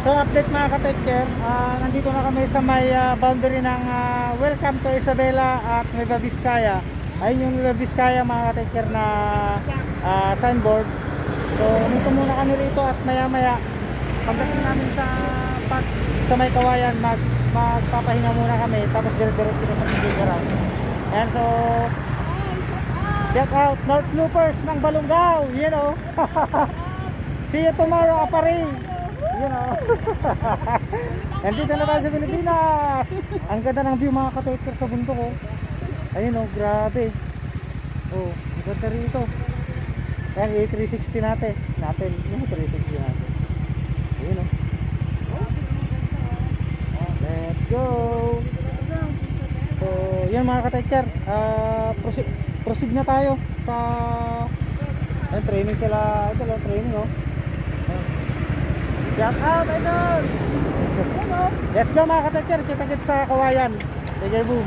So update mga ka-taker, nandito na kami sa may boundary ng Welcome to Isabela at Nueva Vizcaya. Ayun yung Nueva Vizcaya mga ka-taker na signboard. So dito muna kami rito at maya maya pagdating namin sa may kawayan magpapahinga muna kami, tapos dire-diretso na sa Pilipinas. And so check out North Loopers ng Balungaw, you know. See you tomorrow, Apari. You know. Nandito na tayo sa Pilipinas. Ang ganda ng view mga ka-taker sa bundok oh. Ayun oh, grabe. Oh, ang ganda rito. Yan, A360 natin. Yung 360 natin. Ayun oh. Let's go. So, yan mga ka-taker. Proceed na tayo sa training sila. Ito lang training oh. Shout out, idol! Let's go mga ka-taker, kita-kits sa kawayan. Sige, boom!